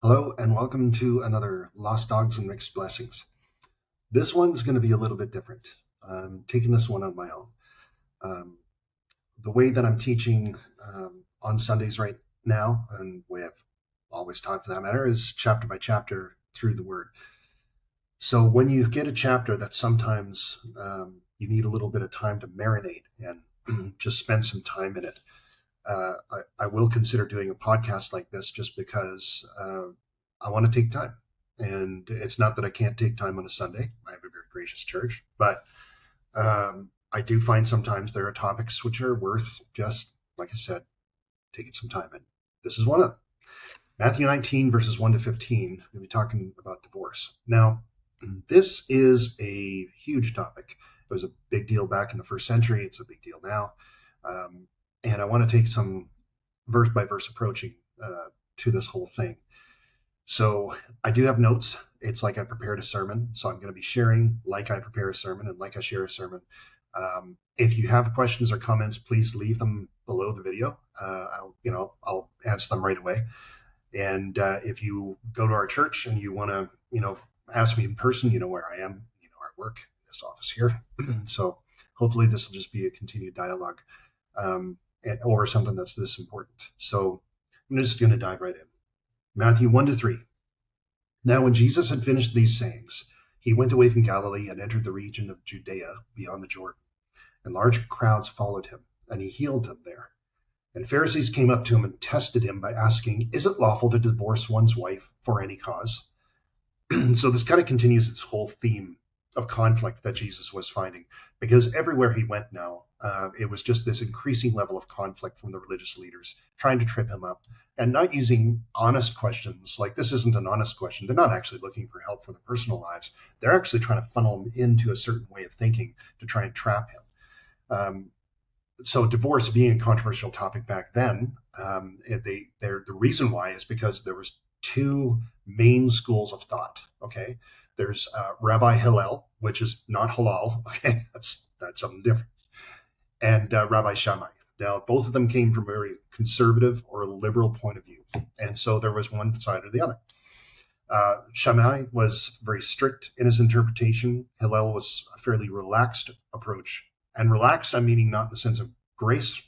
Hello and welcome to another Lost Dogs and Mixed Blessings. This one's going to be a little bit different. I'm taking this one on my own. Um, the way that I'm teaching on Sundays right now, and we have always taught for that matter, is chapter by chapter through the Word. So when you get a chapter that sometimes you need a little bit of time to marinate and just spend some time in it, I will consider doing a podcast like this just because I want to take time. And it's not that I can't take time on a Sunday. I have a very gracious church, but I do find sometimes there are topics which are worth just, like I said, taking some time in. This is one of them. Matthew 19, verses 1 to 15, we'll be talking about divorce. Now, this is a huge topic. It was a big deal back in the first century. It's a big deal now. And I want to take some verse by verse approaching to this whole thing. So I do have notes. It's like I prepared a sermon. So I'm going to be sharing like I prepare a sermon and like I share a sermon. If you have questions or comments, please leave them below the video. I'll answer them right away. And if you go to our church and you want to, ask me in person, you know where I am, I work in this office here. So hopefully this will just be a continued dialogue over something that's this important. So I'm just going to dive right in. Matthew 1 to 3. Now, when Jesus had finished these sayings, he went away from Galilee and entered the region of Judea beyond the Jordan. And large crowds followed him, and he healed them there. And Pharisees came up to him and tested him by asking, "Is it lawful to divorce one's wife for any cause?" So this kind of continues this whole theme of conflict that Jesus was finding, because everywhere he went now, it was just this increasing level of conflict from the religious leaders trying to trip him up and not using honest questions. Like, this isn't an honest question. They're not actually looking for help for their personal lives. They're actually trying to funnel him into a certain way of thinking to try and trap him. So divorce being a controversial topic back then, the reason why is because there was two main schools of thought. Okay, there's Rabbi Hillel, which is not halal. Okay, that's something different, and Rabbi Shammai. Now, both of them came from a very conservative or liberal point of view, and so there was one side or the other. Shammai was very strict in his interpretation. Hillel was a fairly relaxed approach. And relaxed, I'm meaning not in the sense of grace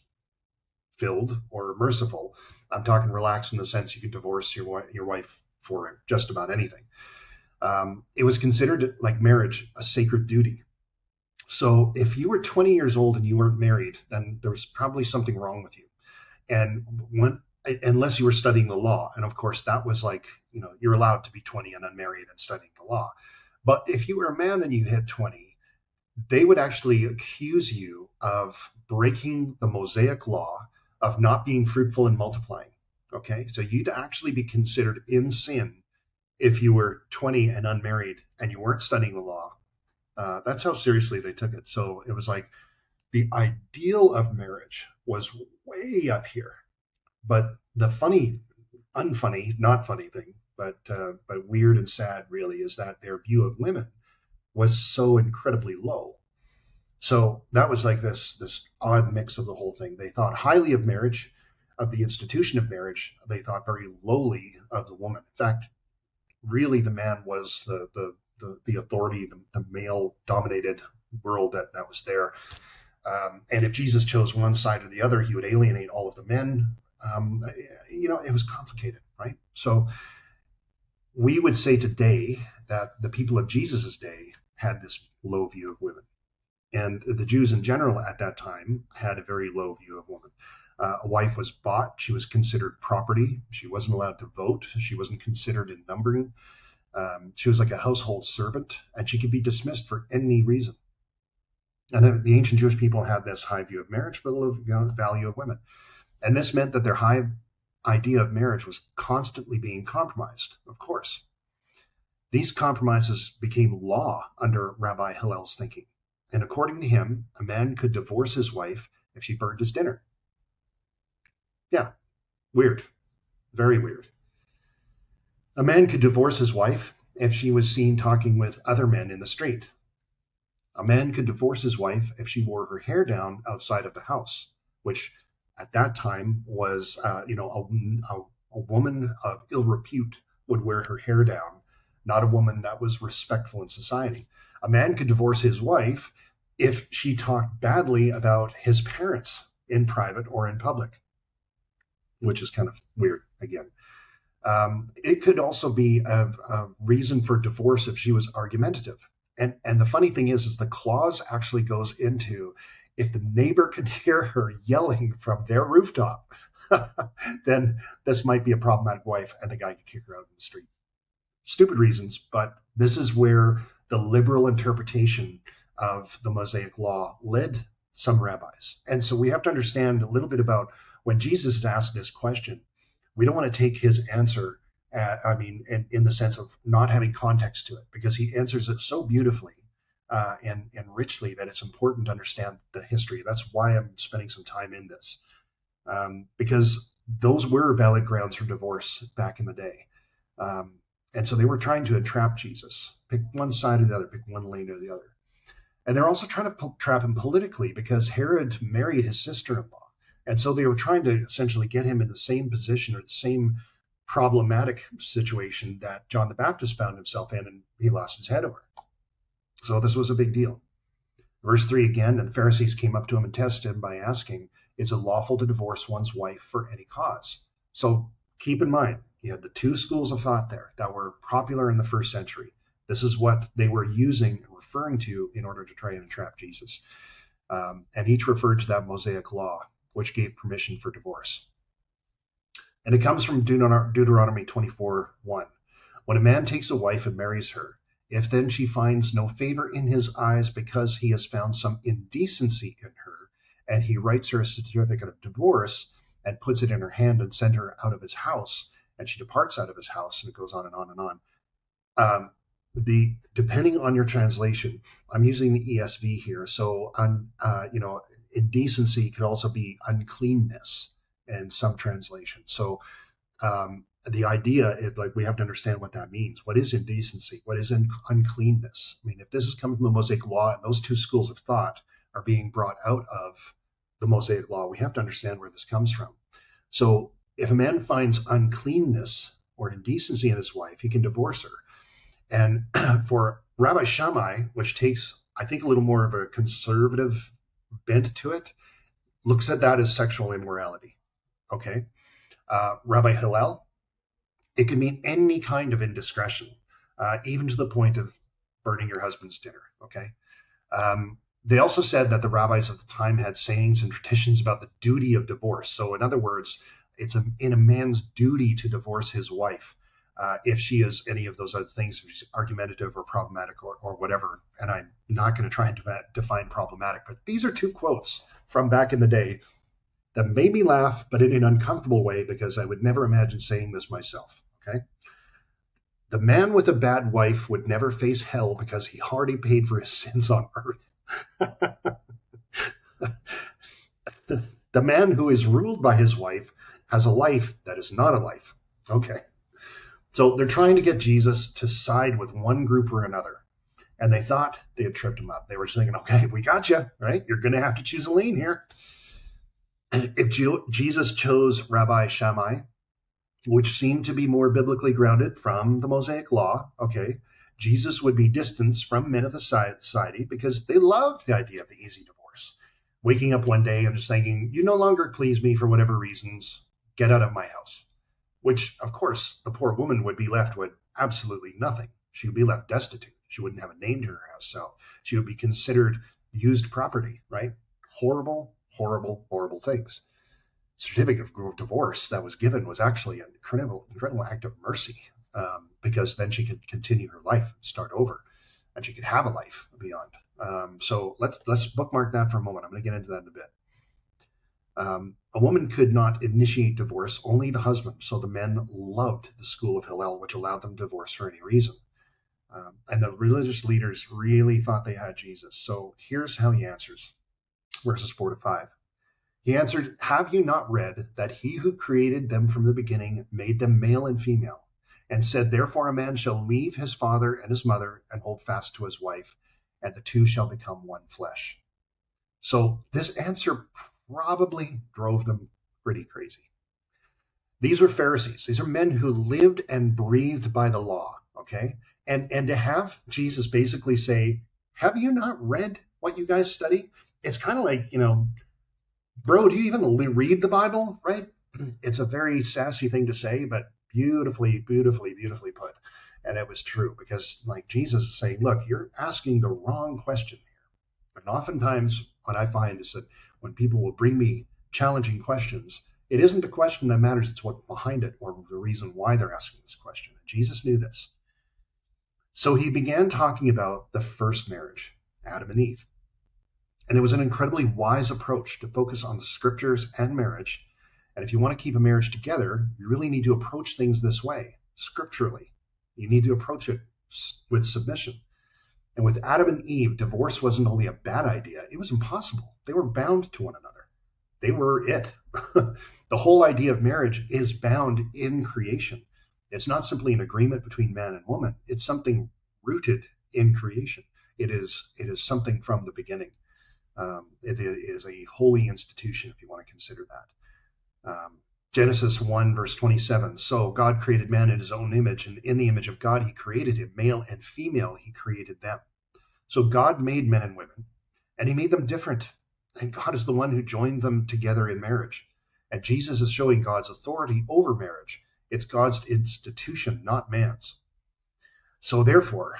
filled or merciful. I'm talking relaxed in the sense you could divorce your wife for just about anything. It was considered, like marriage, a sacred duty. So if you were 20 years old and you weren't married, then there was probably something wrong with you. And unless you were studying the law, and of course that was like, you're allowed to be 20 and unmarried and studying the law. But if you were a man and you hit 20, they would actually accuse you of breaking the Mosaic law of not being fruitful and multiplying. Okay, so you'd actually be considered in sin if you were 20 and unmarried and you weren't studying the law. That's how seriously they took it. So it was like the ideal of marriage was way up here. But the unfunny, not funny thing, but weird and sad really, is that their view of women was so incredibly low. So that was like this odd mix of the whole thing. They thought highly of marriage, of the institution of marriage. They thought very lowly of the woman. In fact, really the man was the authority, the male dominated world that was there. And if Jesus chose one side or the other, he would alienate all of the men. It was complicated, right? So we would say today that the people of Jesus's day had this low view of women. And the Jews in general at that time had a very low view of women. A wife was bought. She was considered property. She wasn't allowed to vote. She wasn't considered in numbering. She was like a household servant, and she could be dismissed for any reason. And the ancient Jewish people had this high view of marriage, but low value of women. And this meant that their high idea of marriage was constantly being compromised, of course. These compromises became law under Rabbi Hillel's thinking. And according to him, a man could divorce his wife if she burned his dinner. Yeah, weird. Very weird. A man could divorce his wife if she was seen talking with other men in the street. A man could divorce his wife if she wore her hair down outside of the house, which at that time was, a woman of ill repute would wear her hair down, not a woman that was respectful in society. A man could divorce his wife if she talked badly about his parents in private or in public, which is kind of weird again. It could also be a reason for divorce if she was argumentative. And the funny thing is the clause actually goes into if the neighbor can hear her yelling from their rooftop, then this might be a problematic wife and the guy could kick her out in the street. Stupid reasons, but this is where the liberal interpretation of the Mosaic law led some rabbis. And so we have to understand a little bit about when Jesus is asked this question, we don't want to take his answer, in the sense of not having context to it, because he answers it so beautifully and richly that it's important to understand the history. That's why I'm spending some time in this, because those were valid grounds for divorce back in the day. And so they were trying to entrap Jesus, pick one side or the other, pick one lane or the other. And they're also trying to trap him politically because Herod married his sister-in-law. And so they were trying to essentially get him in the same position or the same problematic situation that John the Baptist found himself in, and he lost his head over. So this was a big deal. Verse 3 again, and the Pharisees came up to him and tested him by asking, is it lawful to divorce one's wife for any cause? So keep in mind, you had the two schools of thought there that were popular in the first century. This is what they were using and referring to in order to try and entrap Jesus. And each referred to that Mosaic law, which gave permission for divorce. And it comes from Deuteronomy 24:1. When a man takes a wife and marries her, if then she finds no favor in his eyes because he has found some indecency in her, and he writes her a certificate of divorce and puts it in her hand and sends her out of his house, and she departs out of his house, and it goes on and on and on. Depending on your translation, I'm using the ESV here, so indecency could also be uncleanness in some translations. So the idea is like we have to understand what that means. What is indecency? What is uncleanness? I mean, if this is coming from the Mosaic law and those two schools of thought are being brought out of the Mosaic law, we have to understand where this comes from. So if a man finds uncleanness or indecency in his wife, he can divorce her. And for Rabbi Shammai, which takes, I think, a little more of a conservative bent to it, looks at that as sexual immorality. Okay. Rabbi Hillel, it can mean any kind of indiscretion, even to the point of burning your husband's dinner. Okay. They also said that the rabbis at the time had sayings and traditions about the duty of divorce. So in other words, it's in a man's duty to divorce his wife if she is any of those other things, if she's argumentative or problematic or whatever. And I'm not going to try and define problematic, but these are two quotes from back in the day that made me laugh, but in an uncomfortable way, because I would never imagine saying this myself. Okay. The man with a bad wife would never face hell because he already paid for his sins on earth. The man who is ruled by his wife has a life that is not a life. Okay. So they're trying to get Jesus to side with one group or another. And they thought they had tripped him up. They were thinking, okay, we got you, right? You're going to have to choose a lane here. If Jesus chose Rabbi Shammai, which seemed to be more biblically grounded from the Mosaic law, okay, Jesus would be distanced from men of the society because they loved the idea of the easy divorce. Waking up one day and just thinking, you no longer please me for whatever reasons, get out of my house. Which, of course, the poor woman would be left with absolutely nothing. She would be left destitute. She wouldn't have a name to her house, so she would be considered used property, right? Horrible, horrible, horrible things. Certificate of divorce that was given was actually an incredible act of mercy, because then she could continue her life, start over, and she could have a life beyond. So let's bookmark that for a moment. I'm going to get into that in a bit. A woman could not initiate divorce, only the husband. So the men loved the school of Hillel, which allowed them to divorce for any reason. And the religious leaders really thought they had Jesus. So here's how he answers, verses 4-5. He answered, have you not read that he who created them from the beginning made them male and female, and said, therefore a man shall leave his father and his mother and hold fast to his wife, and the two shall become one flesh. So this answer probably drove them pretty crazy. These were Pharisees. These are men who lived and breathed by the law, okay? And to have Jesus basically say, have you not read what you guys study? It's kind of like, bro, do you even read the Bible, right? It's a very sassy thing to say, but beautifully, beautifully, beautifully put. And it was true because, like, Jesus is saying, look, you're asking the wrong question here. And oftentimes, what I find is that when people will bring me challenging questions, it isn't the question that matters, it's what's behind it or the reason why they're asking this question. And Jesus knew this. So he began talking about the first marriage, Adam and Eve. And it was an incredibly wise approach to focus on the scriptures and marriage. And if you want to keep a marriage together, you really need to approach things this way, scripturally. You need to approach it with submission. And with Adam and Eve, divorce wasn't only a bad idea, it was impossible. They were bound to one another. They were it. The whole idea of marriage is bound in creation. It's not simply an agreement between man and woman. It's something rooted in creation. It is something from the beginning. It is a holy institution, if you want to consider that. Genesis 1, verse 27. So God created man in his own image, and in the image of God he created him. Male and female he created them. So God made men and women, and he made them different. And God is the one who joined them together in marriage. And Jesus is showing God's authority over marriage. It's God's institution, not man's. So therefore,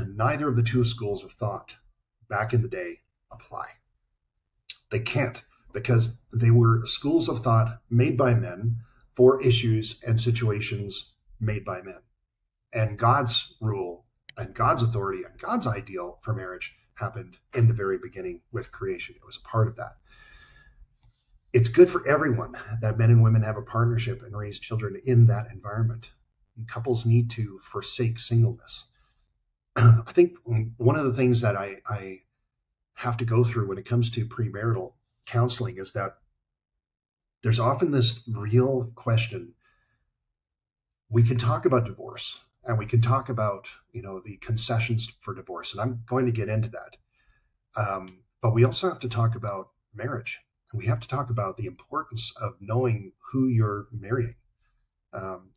neither of the two schools of thought back in the day apply. They can't, because they were schools of thought made by men for issues and situations made by men. And God's rule and God's authority and God's ideal for marriage happened in the very beginning with creation. It was a part of that. It's good for everyone that men and women have a partnership and raise children in that environment. And couples need to forsake singleness. I think one of the things that I have to go through when it comes to premarital counseling is that there's often this real question. We can talk about divorce and we can talk about, the concessions for divorce, and I'm going to get into that. But we also have to talk about marriage, and we have to talk about the importance of knowing who you're marrying.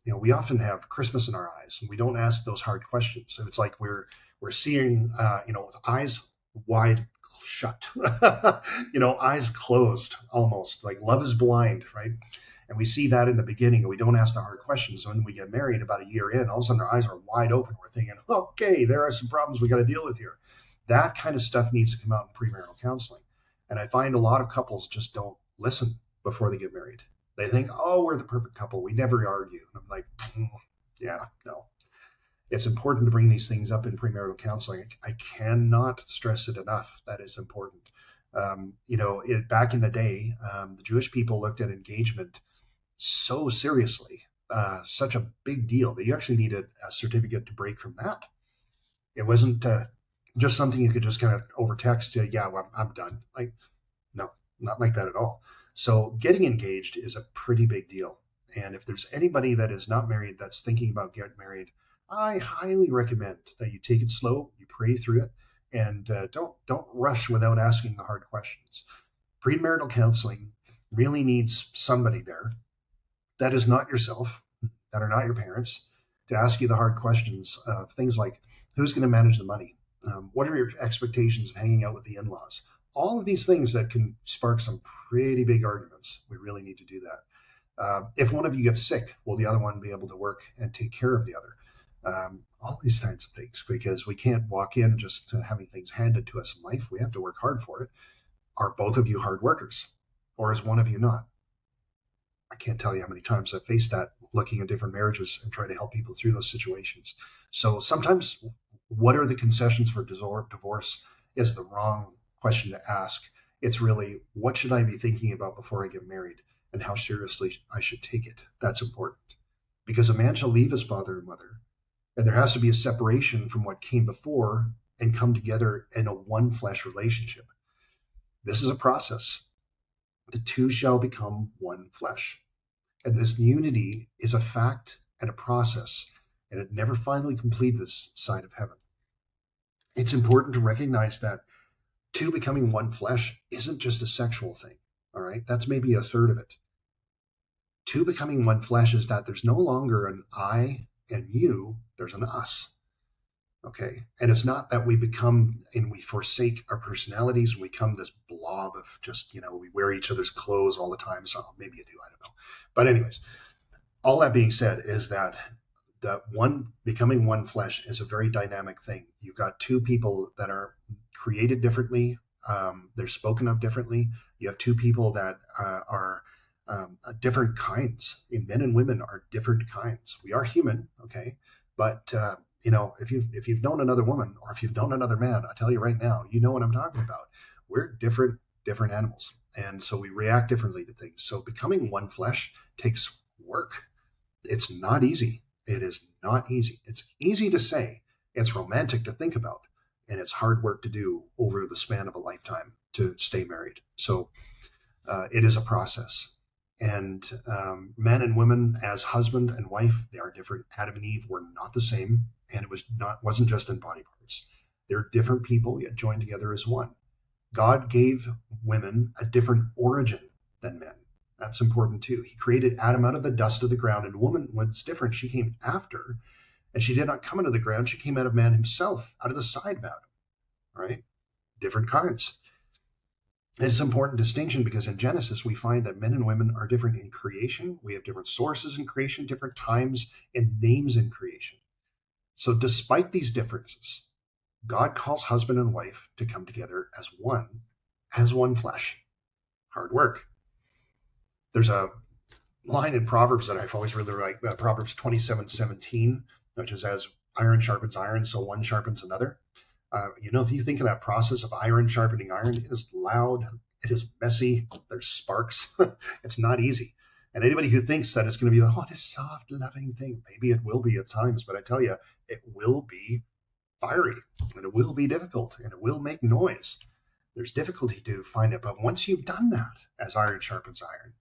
We often have Christmas in our eyes, and we don't ask those hard questions. And it's like we're seeing, with eyes wide shut, eyes closed, almost like love is blind, right? And we see that in the beginning, and we don't ask the hard questions. When we get married about a year in, all of a sudden our eyes are wide open. We're thinking, okay, there are some problems we got to deal with here. That kind of stuff needs to come out in premarital counseling. And I find a lot of couples just don't listen before they get married. They think, we're the perfect couple. We never argue. And I'm like, yeah, no. It's important to bring these things up in premarital counseling. I cannot stress it enough. That is important. Back in the day, the Jewish people looked at engagement so seriously, such a big deal that you actually needed a certificate to break from that. It wasn't just something you could just kind of over text to, I'm done. Like, no, not like that at all. So getting engaged is a pretty big deal. And if there's anybody that is not married that's thinking about getting married, I highly recommend that you take it slow, you pray through it, and don't rush without asking the hard questions. Premarital counseling really needs somebody there that is not yourself, that are not your parents, to ask you the hard questions of things like, who's going to manage the money? What are your expectations of hanging out with the in-laws? All of these things that can spark some pretty big arguments. We really need to do that. If one of you gets sick, will the other one be able to work and take care of the other? All these kinds of things, because we can't walk in just having things handed to us in life. We have to work hard for it. Are both of you hard workers, or is one of you not? I can't tell you how many times I've faced that looking at different marriages and trying to help people through those situations. So sometimes what are the concessions for divorce is the wrong question to ask. It's really, what should I be thinking about before I get married, and how seriously I should take it? That's important, because a man shall leave his father and mother, and there has to be a separation from what came before and come together in a one flesh relationship. This is a process. The two shall become one flesh. And this unity is a fact and a process, and it never finally completed this side of heaven. It's important to recognize that two becoming one flesh isn't just a sexual thing, all right? That's maybe a third of it. Two becoming one flesh is that there's no longer an I and you, there's an us. Okay. And it's not that we become and we forsake our personalities and we become this blob of just, we wear each other's clothes all the time. So maybe you do, I don't know. But anyways, all that being said is that one becoming one flesh is a very dynamic thing. You've got two people that are created differently. They're spoken of differently. You have two people that are different kinds. Men and women are different kinds. We are human, okay? But if you've known another woman or if you've known another man, I tell you right now, you know what I'm talking about. We're different animals, and so we react differently to things. So becoming one flesh takes work. It's not easy. It is not easy. It's easy to say. It's romantic to think about, and it's hard work to do over the span of a lifetime to stay married. So it is a process. And men and women as husband and wife, they are different. Adam and Eve were not the same, and it wasn't just in body parts. They're different people yet joined together as one. God gave women a different origin than men. That's important too. He created Adam out of the dust of the ground, and woman was different. She came after, and she did not come out of the ground. She came out of man himself, out of the side of Adam. Right? Different kinds. It's an important distinction because in Genesis, we find that men and women are different in creation. We have different sources in creation, different times and names in creation. So despite these differences, God calls husband and wife to come together as one flesh. Hard work. There's a line in Proverbs that I've always really liked, Proverbs 27:17, which is as iron sharpens iron, so one sharpens another. If you think of that process of iron sharpening iron, it is loud, it is messy, there's sparks. It's not easy. And anybody who thinks that it's going to be this soft, loving thing, maybe it will be at times, but I tell you, it will be fiery, and it will be difficult, and it will make noise. There's difficulty to find it, but once you've done that, as iron sharpens iron,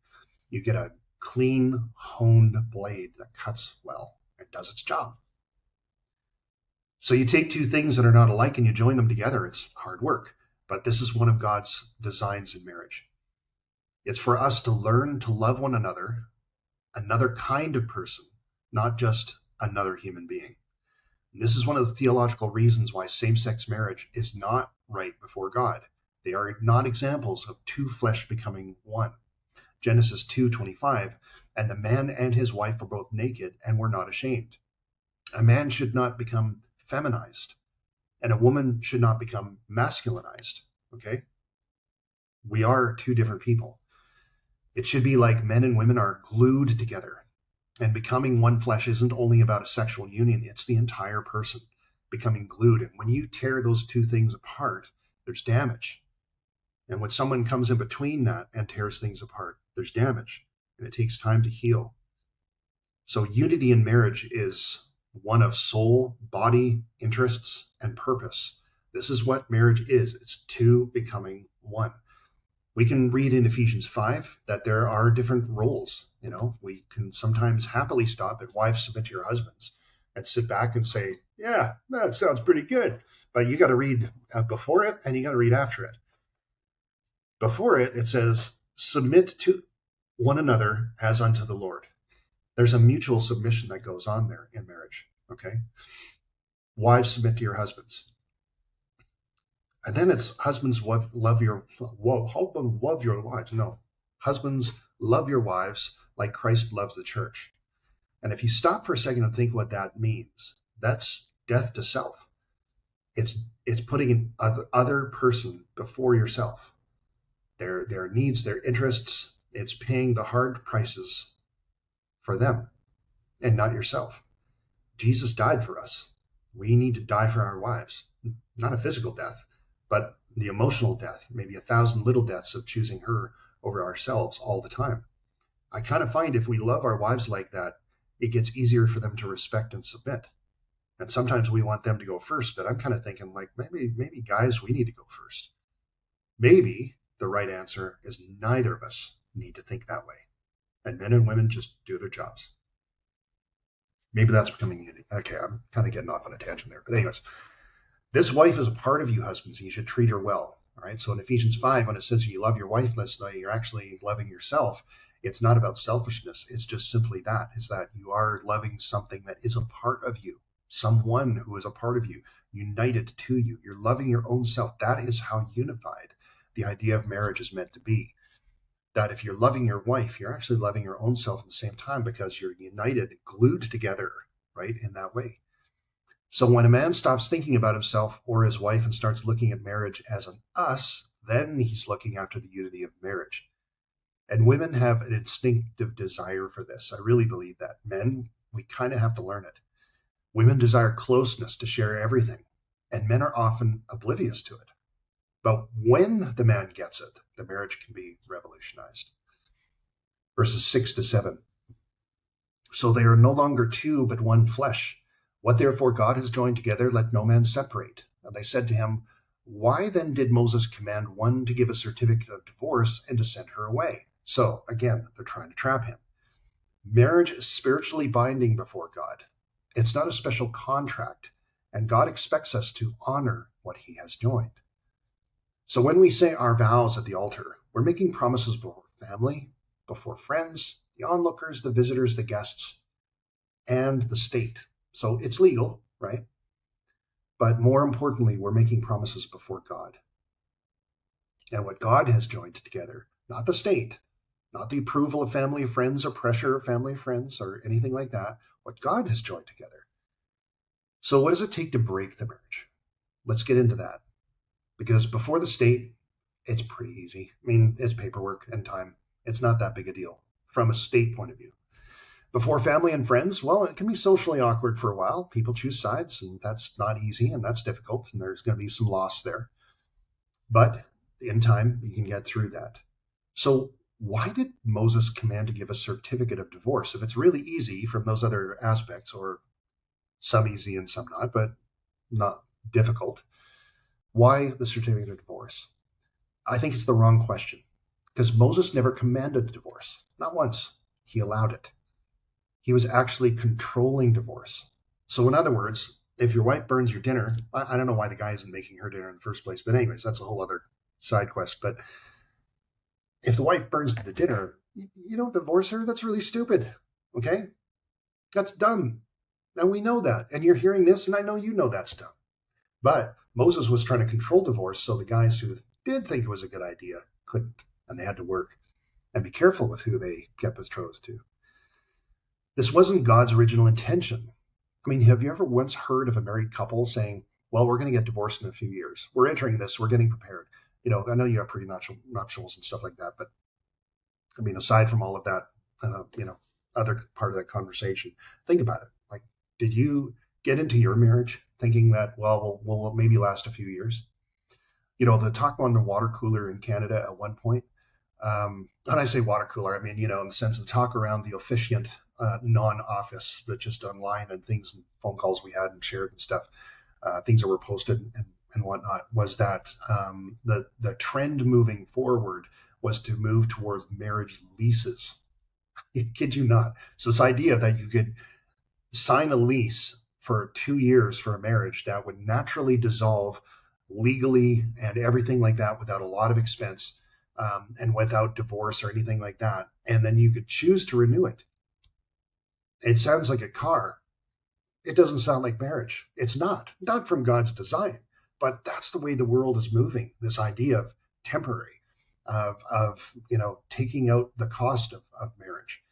you get a clean, honed blade that cuts well and does its job. So you take two things that are not alike and you join them together. It's hard work, but this is one of God's designs in marriage. It's for us to learn to love one another kind of person, not just another human being. And this is one of the theological reasons why same-sex marriage is not right before God. They are not examples of two flesh becoming one. Genesis 2:25, and the man and his wife were both naked and were not ashamed. A man should not become feminized, and a woman should not become masculinized. Okay? We are two different people. It should be like men and women are glued together, and becoming one flesh isn't only about a sexual union, it's the entire person becoming glued. And when you tear those two things apart, there's damage. And when someone comes in between that and tears things apart, there's damage, and it takes time to heal. So unity in marriage is one of soul, body, interests, and purpose. This is what marriage is. It's two becoming one. We can read in Ephesians 5 that there are different roles. We can sometimes happily stop at wives submit to your husbands and sit back and say, yeah, that sounds pretty good. But you got to read before it and you got to read after it. Before it, it says, submit to one another as unto the Lord. There's a mutual submission that goes on there in marriage, okay? Wives, submit to your husbands. And then it's husbands love your wives. No, husbands love your wives like Christ loves the church. And if you stop for a second and think what that means, that's death to self. It's putting an other person before yourself. Their needs, their interests. It's paying the hard prices for them and not yourself. Jesus died for us. We need to die for our wives. Not a physical death, but the emotional death, maybe 1,000 little deaths of choosing her over ourselves all the time. I kind of find if we love our wives like that, it gets easier for them to respect and submit. And sometimes we want them to go first, but I'm kind of thinking like maybe guys, we need to go first. Maybe the right answer is neither of us need to think that way. And men and women just do their jobs. Maybe that's becoming unity. Okay, I'm kind of getting off on a tangent there. But anyways, this wife is a part of you, husbands, and you should treat her well. All right. So in Ephesians 5, when it says you love your wife less than you're actually loving yourself, It's not about selfishness. It's just simply that, is that you are loving something that is a part of you, someone who is a part of you, united to you. You're loving your own self. That is how unified the idea of marriage is meant to be. That if you're loving your wife, you're actually loving your own self at the same time, because you're united, glued together, right, in that way. So when a man stops thinking about himself or his wife and starts looking at marriage as an us, then he's looking after the unity of marriage. And women have an instinctive desire for this. I really believe that. Men, we kind of have to learn it. Women desire closeness, to share everything, and men are often oblivious to it. But when the man gets it, the marriage can be revolutionized. Verses 6-7. So they are no longer two, but one flesh. What therefore God has joined together, let no man separate. And they said to him, why then did Moses command one to give a certificate of divorce and to send her away? So again, they're trying to trap him. Marriage is spiritually binding before God. It's not a special contract, and God expects us to honor what he has joined. So when we say our vows at the altar, we're making promises before family, before friends, the onlookers, the visitors, the guests, and the state. So it's legal, right? But more importantly, we're making promises before God. And what God has joined together, not the state, not the approval of family of friends or pressure of family of friends or anything like that, what God has joined together. So what does it take to break the marriage? Let's get into that. Because before the state, it's pretty easy. I mean, it's paperwork and time. It's not that big a deal from a state point of view. Before family and friends, well, it can be socially awkward for a while. People choose sides, and that's not easy, and that's difficult, and there's going to be some loss there. But in time, you can get through that. So why did Moses command to give a certificate of divorce? If it's really easy from those other aspects, or some easy and some not, but not difficult, why the certificate of divorce? I think it's the wrong question, because Moses never commanded divorce, not once. He allowed it. He was actually controlling divorce. So in other words, if your wife burns your dinner, I don't know why the guy isn't making her dinner in the first place, but anyways, that's a whole other side quest. But if the wife burns the dinner, you don't divorce her. That's really stupid. Okay? That's dumb. And we know that. And you're hearing this, and I know you know that's dumb. But Moses was trying to control divorce, so the guys who did think it was a good idea couldn't, and they had to work and be careful with who they kept betrothed to. This wasn't God's original intention. I mean, have you ever once heard of a married couple saying, well, we're going to get divorced in a few years. We're entering this. We're getting prepared. You know, I know you have prenuptials and stuff like that, but I mean, aside from all of that, other part of that conversation, think about it. Like, did you get into your marriage thinking that, well, we'll maybe last a few years? You know, the talk on the water cooler in Canada at one point, when I say water cooler, I mean, in the sense of talk around the officiant, non-office, but just online and things and phone calls we had and shared and stuff, things that were posted and whatnot, was that the trend moving forward was to move towards marriage leases. I kid you not. So this idea that you could sign a lease for 2 years for a marriage that would naturally dissolve legally and everything like that without a lot of expense, and without divorce or anything like that. And then you could choose to renew it. It sounds like a car. It doesn't sound like marriage. It's not from God's design, but that's the way the world is moving. This idea of temporary, of taking out the cost of marriage.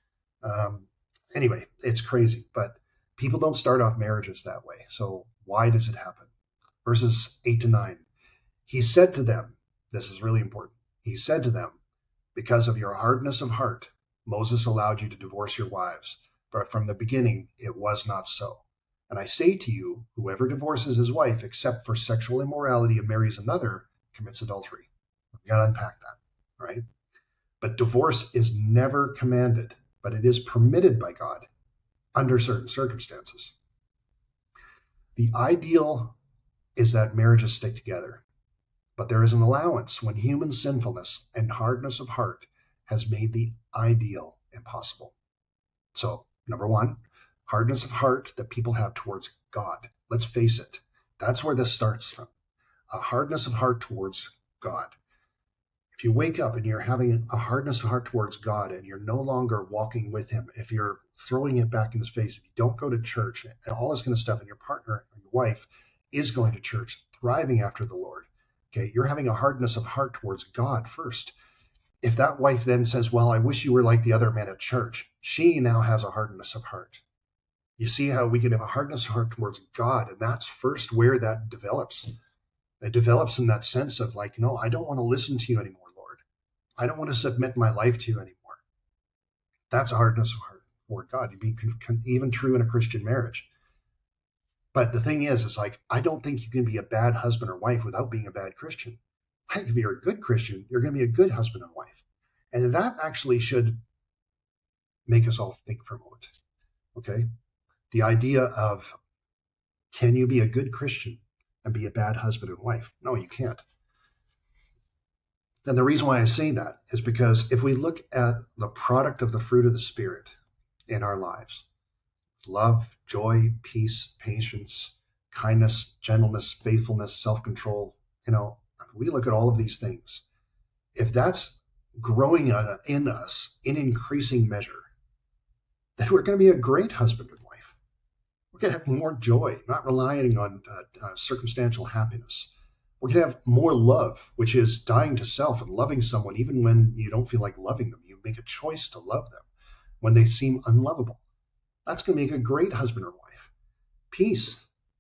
Anyway, it's crazy, but people don't start off marriages that way. So why does it happen? Verses 8-9. He said to them, this is really important. He said to them, because of your hardness of heart, Moses allowed you to divorce your wives, but from the beginning it was not so. And I say to you, whoever divorces his wife except for sexual immorality and marries another commits adultery. We've got to unpack that, right? But divorce is never commanded, but it is permitted by God under certain circumstances. The ideal is that marriages stick together. But there is an allowance when human sinfulness and hardness of heart has made the ideal impossible. So, number one, hardness of heart that people have towards God. Let's face it. That's where this starts from. A hardness of heart towards God. If you wake up and you're having a hardness of heart towards God and you're no longer walking with him, if you're throwing it back in his face, if you don't go to church and all this kind of stuff, and your partner or your wife is going to church, thriving after the Lord, okay, you're having a hardness of heart towards God first. If that wife then says, well, I wish you were like the other men at church, she now has a hardness of heart. You see how we can have a hardness of heart towards God, and that's first where that develops. It develops in that sense of like, no, I don't want to listen to you anymore, Lord. I don't want to submit my life to you anymore. That's a hardness of heart toward God. You'd be even true in a Christian marriage. But the thing is like, I don't think you can be a bad husband or wife without being a bad Christian. I think if you're a good Christian, you're going to be a good husband and wife. And that actually should make us all think for a moment. Okay? The idea of, can you be a good Christian and be a bad husband and wife? No, you can't. And the reason why I say that is because if we look at the product of the fruit of the Spirit in our lives, love, joy, peace, patience, kindness, gentleness, faithfulness, self-control, we look at all of these things. If that's growing in us in increasing measure, then we're going to be a great husband and wife. We're going to have more joy, not relying on circumstantial happiness. We're going to have more love, which is dying to self and loving someone even when you don't feel like loving them. You make a choice to love them when they seem unlovable. That's going to make a great husband or wife. Peace.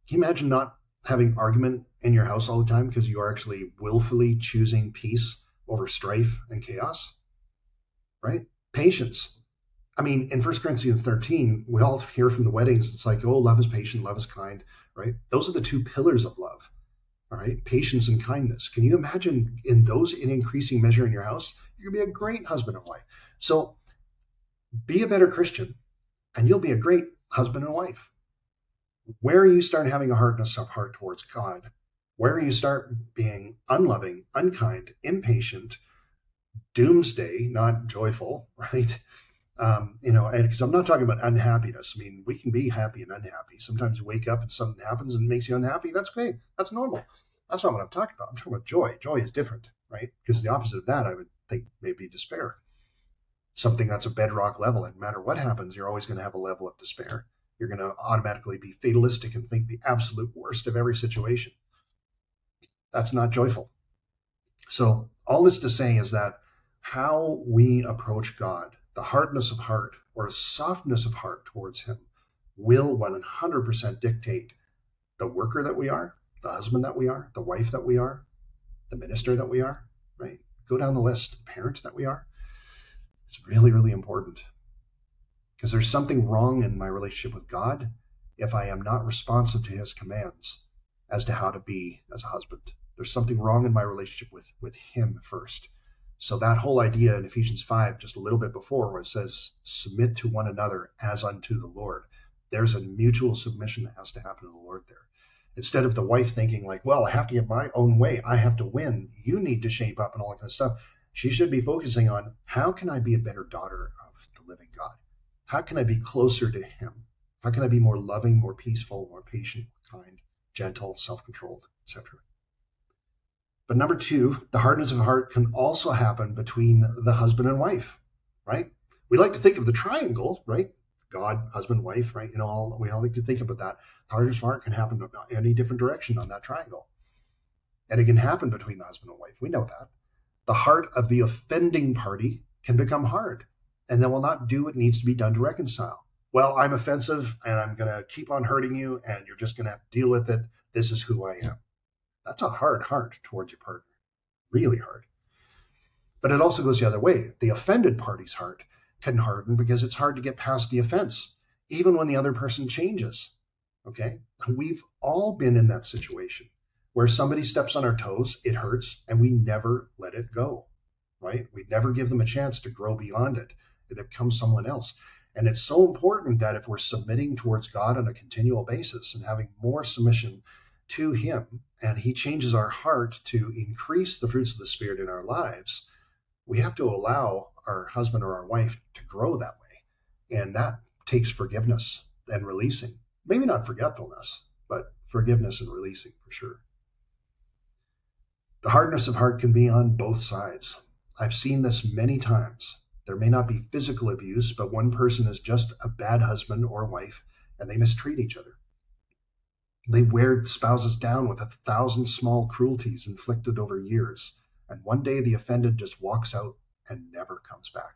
Can you imagine not having argument in your house all the time because you are actually willfully choosing peace over strife and chaos? Right? Patience. I mean, in 1 Corinthians 13, we all hear from the weddings, it's like, oh, love is patient, love is kind, right? Those are the two pillars of love, all right? Patience and kindness. Can you imagine in those in increasing measure in your house? You're going to be a great husband and wife. So be a better Christian, and you'll be a great husband and wife. Where you start having a hardness of heart towards God, where you start being unloving, unkind, impatient, doomsday, not joyful, right? Because I'm not talking about unhappiness. I mean, we can be happy and unhappy. Sometimes you wake up and something happens and makes you unhappy. That's okay. That's normal. That's not what I'm talking about. I'm talking about joy. Joy is different, right? Because the opposite of that, I would think, may be despair. Something that's a bedrock level. And no matter what happens, you're always going to have a level of despair. You're going to automatically be fatalistic and think the absolute worst of every situation. That's not joyful. So all this to say is that how we approach God, the hardness of heart or softness of heart towards him, will 100% dictate the worker that we are, the husband that we are, the wife that we are, the minister that we are, right? Go down the list, the parent that we are. It's really, really important. Because there's something wrong in my relationship with God if I am not responsive to his commands as to how to be as a husband. There's something wrong in my relationship with him first. So that whole idea in Ephesians 5, just a little bit before, where it says, submit to one another as unto the Lord. There's a mutual submission that has to happen to the Lord there. Instead of the wife thinking like, well, I have to get my own way. I have to win. You need to shape up and all that kind of stuff. She should be focusing on, how can I be a better daughter of the living God? How can I be closer to him? How can I be more loving, more peaceful, more patient, more kind, gentle, self-controlled, etc.? But number two, the hardness of heart can also happen between the husband and wife, right? We like to think of the triangle, right? God, husband, wife, right? We all like to think about that. The hardness of heart can happen in any different direction on that triangle. And it can happen between the husband and wife. We know that. The heart of the offending party can become hard, and then will not do what needs to be done to reconcile. Well, I'm offensive, and I'm going to keep on hurting you, and you're just going to have to deal with it. This is who I am. That's a hard heart towards your partner. Really hard. But it also goes the other way. The offended party's heart can harden because it's hard to get past the offense, even when the other person changes. Okay? We've all been in that situation where somebody steps on our toes, it hurts, and we never let it go. Right? We never give them a chance to grow beyond it. It becomes someone else. And it's so important that if we're submitting towards God on a continual basis and having more submission to him, and he changes our heart to increase the fruits of the Spirit in our lives, we have to allow our husband or our wife to grow that way. And that takes forgiveness and releasing. Maybe not forgetfulness, but forgiveness and releasing for sure. The hardness of heart can be on both sides. I've seen this many times. There may not be physical abuse, but one person is just a bad husband or wife, and they mistreat each other. They wear spouses down with 1,000 small cruelties inflicted over years, and one day the offended just walks out and never comes back.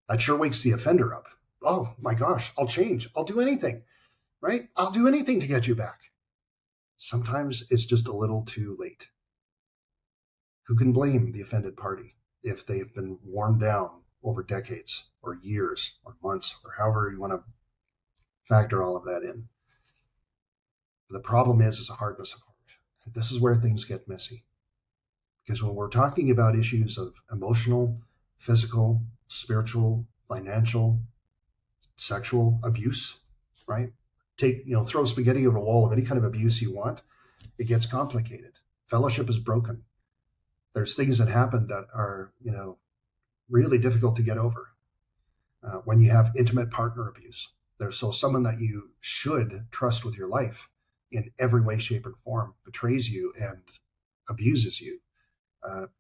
That sure wakes the offender up. Oh my gosh, I'll change. I'll do anything, right? I'll do anything to get you back. Sometimes it's just a little too late. Who can blame the offended party if they've been worn down over decades or years or months or however you want to factor all of that in? The problem is a hardness of heart. And this is where things get messy. Because when we're talking about issues of emotional, physical, spiritual, financial, sexual abuse, right? Throw spaghetti over a wall of any kind of abuse you want, it gets complicated. Fellowship is broken. There's things that happen that are, really difficult to get over. When you have intimate partner abuse, there's someone that you should trust with your life in every way, shape, and form betrays you and abuses you.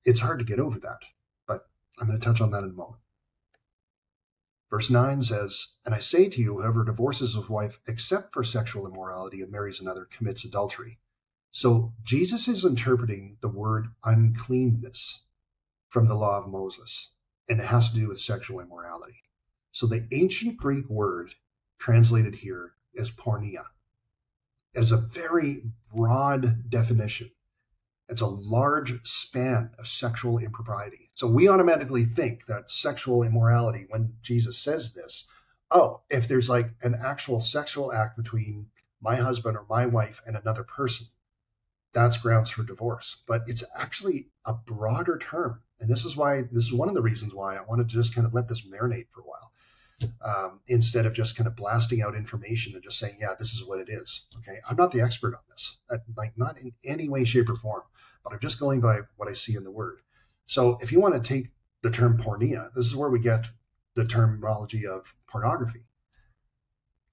It's hard to get over that, but I'm going to touch on that in a moment. Verse 9 says, "And I say to you, whoever divorces his wife except for sexual immorality and marries another commits adultery." So Jesus is interpreting the word uncleanness from the law of Moses, and it has to do with sexual immorality. So the ancient Greek word translated here is porneia. It is a very broad definition. It's a large span of sexual impropriety. So we automatically think that sexual immorality, when Jesus says this, if there's like an actual sexual act between my husband or my wife and another person, that's grounds for divorce. But it's actually a broader term. And this is one of the reasons why I wanted to just kind of let this marinate for a while. Instead of just kind of blasting out information and just saying, yeah, this is what it is. Okay, I'm not the expert on this, not in any way, shape, or form, but I'm just going by what I see in the word. So if you want to take the term porneia, this is where we get the terminology of pornography.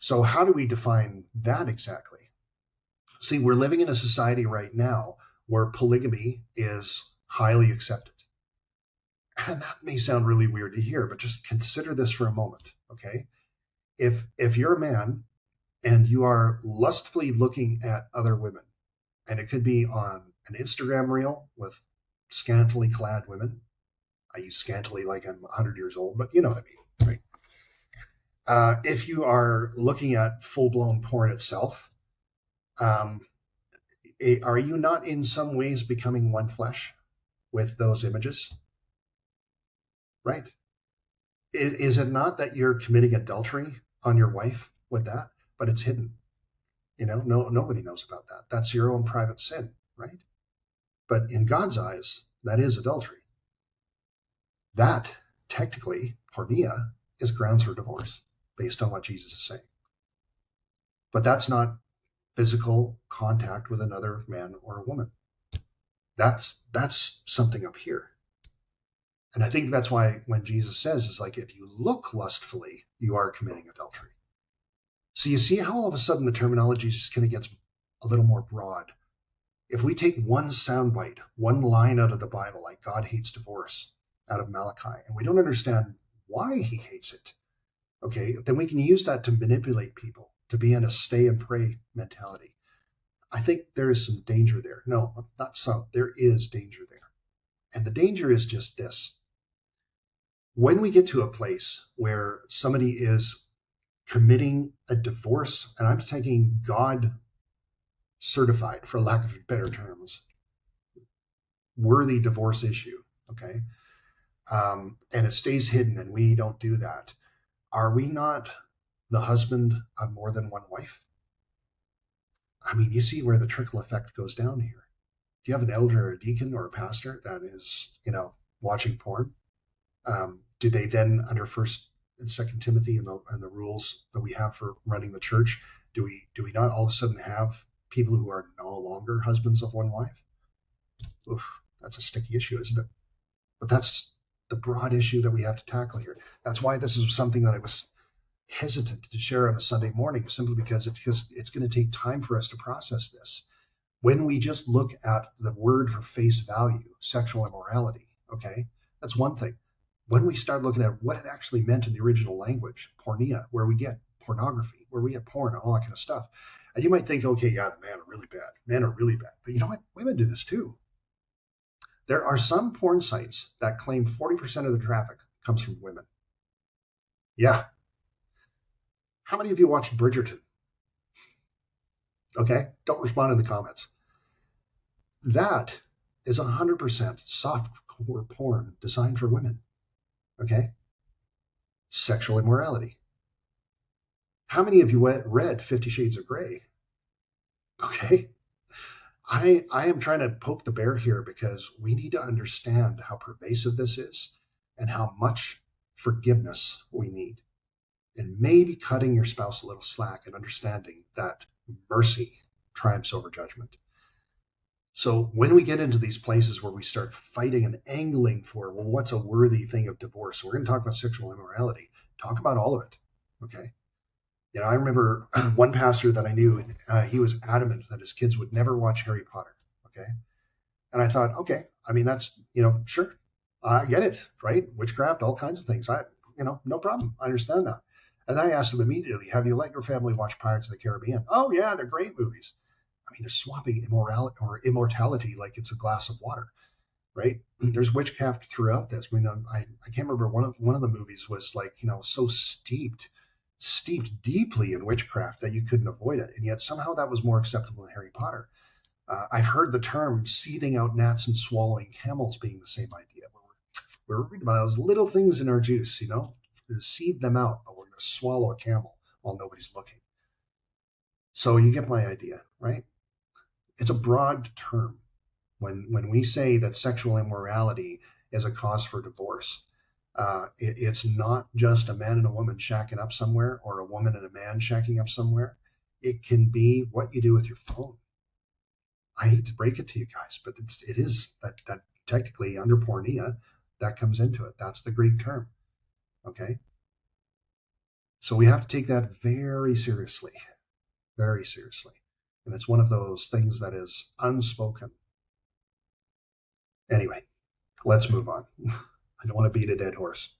So how do we define that exactly? See, we're living in a society right now where polygamy is highly accepted. And that may sound really weird to hear, but just consider this for a moment, okay? If you're a man and you are lustfully looking at other women, and it could be on an Instagram reel with scantily clad women. I use scantily like I'm 100 years old, but you know what I mean, right? If you are looking at full-blown porn itself, are you not in some ways becoming one flesh with those images? Right? Is it not that you're committing adultery on your wife with that, but it's hidden? Nobody knows about that. That's your own private sin, right? But in God's eyes, that is adultery. That, technically, porneia, is grounds for divorce based on what Jesus is saying. But that's not physical contact with another man or a woman. That's something up here. And I think that's why when Jesus says, it's like, if you look lustfully, you are committing adultery. So you see how all of a sudden the terminology just kind of gets a little more broad. If we take one soundbite, one line out of the Bible, like God hates divorce, out of Malachi, and we don't understand why he hates it, okay, then we can use that to manipulate people, to be in a stay and pray mentality. I think there is some danger there. No, not some. There is danger there. And the danger is just this. When we get to a place where somebody is committing a divorce, and I'm taking God certified, for lack of better terms, worthy divorce issue, okay, and it stays hidden and we don't do that, are we not the husband of more than one wife? I mean, you see where the trickle effect goes down here. If you have an elder or a deacon or a pastor that is, watching porn, do they then, under 1st and 2nd Timothy and the rules that we have for running the church, do we not all of a sudden have people who are no longer husbands of one wife? Oof, that's a sticky issue, isn't it? But that's the broad issue that we have to tackle here. That's why this is something that I was hesitant to share on a Sunday morning, simply because it's going to take time for us to process this. When we just look at the word for face value, sexual immorality, okay, That's one thing. When we start looking at what it actually meant in the original language, pornea, where we get pornography, where we get porn, all that kind of stuff. And you might think, okay, yeah, the men are really bad. Men are really bad. But you know what? Women do this too. There are some porn sites that claim 40% of the traffic comes from women. Yeah. How many of you watched Bridgerton? Okay. Don't respond in the comments. That is 100% softcore porn designed for women. Okay. Sexual immorality. How many of you read 50 Shades of Grey? Okay. I am trying to poke the bear here because we need to understand how pervasive this is and how much forgiveness we need. And maybe cutting your spouse a little slack and understanding that mercy triumphs over judgment. So when we get into these places where we start fighting and angling for, well, what's a worthy thing of divorce? We're going to talk about sexual immorality. Talk about all of it. Okay. You know, I remember one pastor that I knew, he was adamant that his kids would never watch Harry Potter. Okay. And I thought, okay, I mean, that's, sure. I get it, right? Witchcraft, all kinds of things. No problem. I understand that. And then I asked him immediately, have you let your family watch Pirates of the Caribbean? Oh, yeah, they're great movies. I mean, they're swapping immortality like it's a glass of water, right? There's witchcraft throughout this. I mean, I can't remember one of the movies was like, so steeped deeply in witchcraft that you couldn't avoid it. And yet somehow that was more acceptable in Harry Potter. I've heard the term seething out gnats and swallowing camels being the same idea. We're reading about those little things in our juice, to seed them out, but we're going to swallow a camel while nobody's looking. So you get my idea, right? It's a broad term. When we say that sexual immorality is a cause for divorce, it's not just a man and a woman shacking up somewhere or a woman and a man shacking up somewhere. It can be what you do with your phone. I hate to break it to you guys, but it is that technically under pornea, that comes into it. That's the Greek term. Okay. So we have to take that very seriously, very seriously. And it's one of those things that is unspoken. Anyway, let's move on. I don't want to beat a dead horse.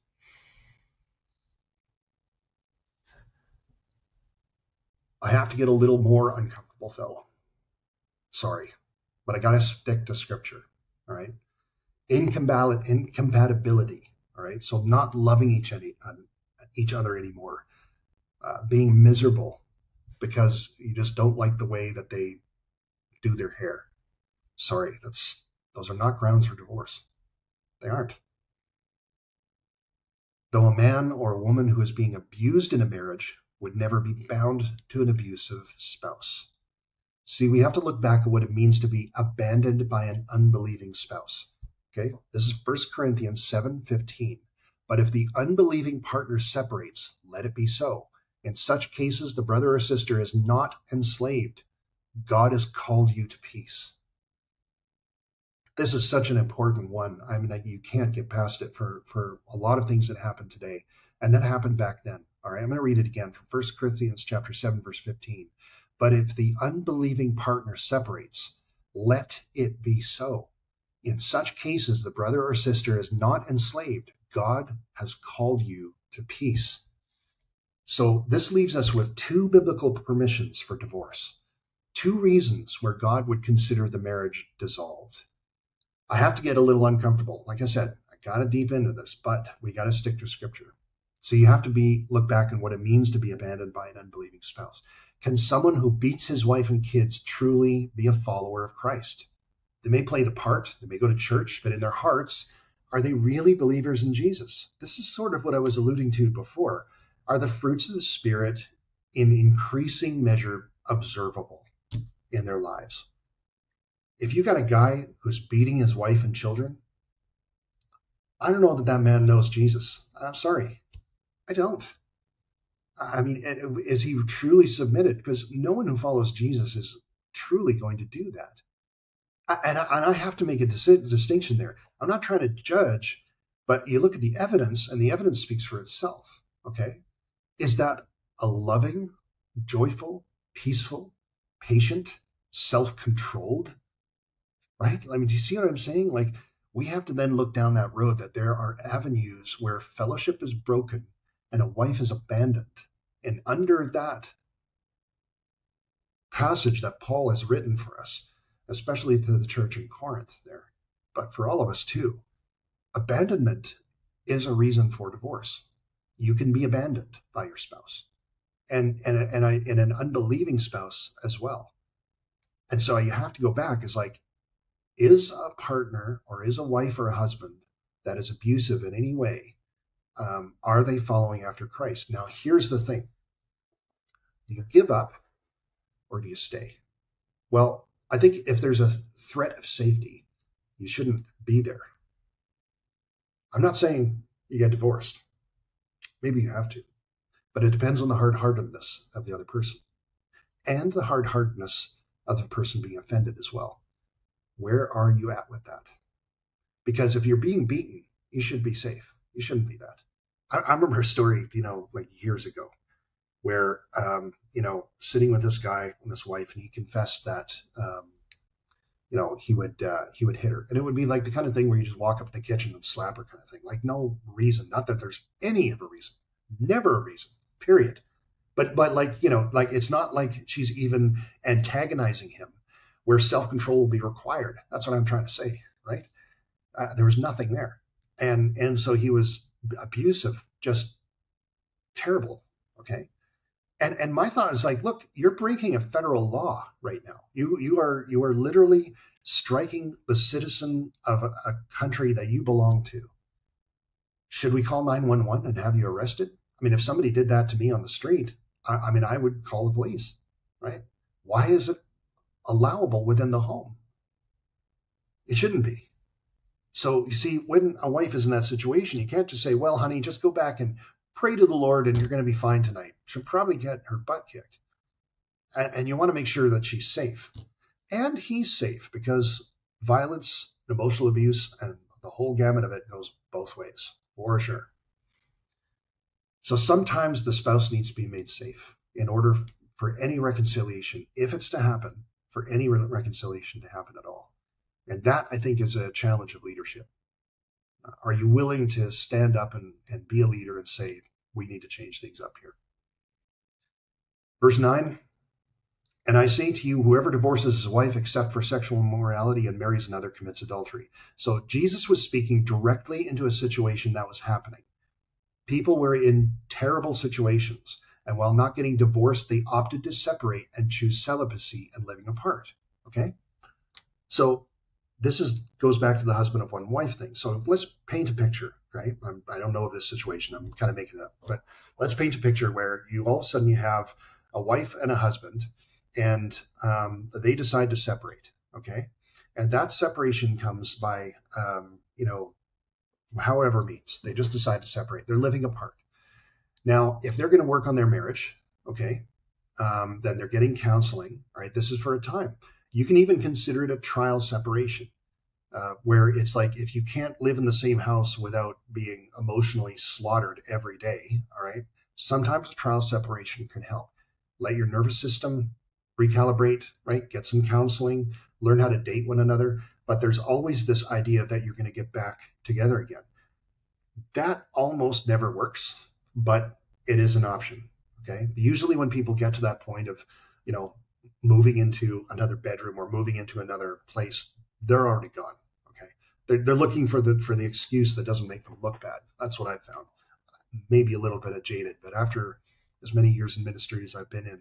I have to get a little more uncomfortable though. Sorry, but I got to stick to scripture. All right. Incompatibility. All right. So not loving each other anymore, being miserable because you just don't like the way that they do their hair. Sorry, those are not grounds for divorce. They aren't. Though a man or a woman who is being abused in a marriage would never be bound to an abusive spouse. See, we have to look back at what it means to be abandoned by an unbelieving spouse. Okay, this is 1 Corinthians 7:15. But if the unbelieving partner separates, let it be so. In such cases, the brother or sister is not enslaved. God has called you to peace. This is such an important one. I mean, you can't get past it for a lot of things that happen today. And that happened back then. All right, I'm going to read it again from 1 Corinthians chapter 7, verse 15. But if the unbelieving partner separates, let it be so. In such cases, the brother or sister is not enslaved. God has called you to peace. So this leaves us with two biblical permissions for divorce. Two reasons where God would consider the marriage dissolved. I have to get a little uncomfortable. Like I said, I got to deep into this, but we got to stick to scripture. So you have to look back on what it means to be abandoned by an unbelieving spouse. Can someone who beats his wife and kids truly be a follower of Christ? They may play the part, they may go to church, but in their hearts, are they really believers in Jesus? This is sort of what I was alluding to before. Are the fruits of the Spirit in increasing measure observable in their lives? If you got a guy who's beating his wife and children, I don't know that man knows Jesus. I'm sorry. I don't. I mean, is he truly submitted? Because no one who follows Jesus is truly going to do that. And I have to make a distinction there. I'm not trying to judge, but you look at the evidence, and the evidence speaks for itself. Okay? Is that a loving, joyful, peaceful, patient, self-controlled? Right? I mean, do you see what I'm saying? Like, we have to then look down that road that there are avenues where fellowship is broken and a wife is abandoned. And under that passage that Paul has written for us, especially to the church in Corinth there, but for all of us too, abandonment is a reason for divorce. You can be abandoned by your spouse and an unbelieving spouse as well. And so you have to go back. Is like, is a partner or is a wife or a husband that is abusive in any way, are they following after Christ? Now, here's the thing. Do you give up or do you stay? Well, I think if there's a threat of safety, you shouldn't be there. I'm not saying you get divorced. Maybe you have to, but it depends on the hard-heartedness of the other person and the hard-heartedness of the person being offended as well. Where are you at with that? Because if you're being beaten, you should be safe. You shouldn't be that. I remember a story, like years ago, where, sitting with this guy and this wife, and he confessed that, he would hit her. And it would be like the kind of thing where you just walk up in the kitchen and slap her kind of thing. Like no reason, not that there's any of a reason, never a reason, period. But like, like it's not like she's even antagonizing him where self-control will be required. That's what I'm trying to say, right? There was nothing there. And so he was abusive, just terrible. Okay. And my thought is like, look, you're breaking a federal law right now. You are literally striking the citizen of a country that you belong to. Should we call 911 and have you arrested? I mean, if somebody did that to me on the street, I would call the police, right? Why is it allowable within the home? It shouldn't be. So you see, when a wife is in that situation, you can't just say, well, honey, just go back and pray to the Lord and you're going to be fine tonight. She'll probably get her butt kicked. And you want to make sure that she's safe. And he's safe, because violence, emotional abuse, and the whole gamut of it goes both ways, for sure. So sometimes the spouse needs to be made safe in order for any reconciliation, if it's to happen, for any reconciliation to happen at all. And that, I think, is a challenge of leadership. Are you willing to stand up and be a leader and say, we need to change things up here? Verse 9, and I say to you, whoever divorces his wife except for sexual immorality and marries another commits adultery. So Jesus was speaking directly into a situation that was happening. People were in terrible situations, and while not getting divorced, they opted to separate and choose celibacy and living apart. Okay? So this goes back to the husband of one wife thing. So let's paint a picture, right? I don't know of this situation. I'm kind of making it up. But let's paint a picture where you all of a sudden you have a wife and a husband, and they decide to separate, okay? And that separation comes by, however means. They just decide to separate. They're living apart. Now, if they're going to work on their marriage, okay, then they're getting counseling, right? This is for a time. You can even consider it a trial separation, where it's like if you can't live in the same house without being emotionally slaughtered every day, all right, sometimes a trial separation can help. Let your nervous system recalibrate, right? Get some counseling, learn how to date one another. But there's always this idea that you're going to get back together again. That almost never works, but it is an option, okay? Usually when people get to that point of, moving into another bedroom or moving into another place, they're already gone. Okay, they're looking for the excuse that doesn't make them look bad. That's what I found. Maybe a little bit of jaded, but after as many years in ministry as I've been in,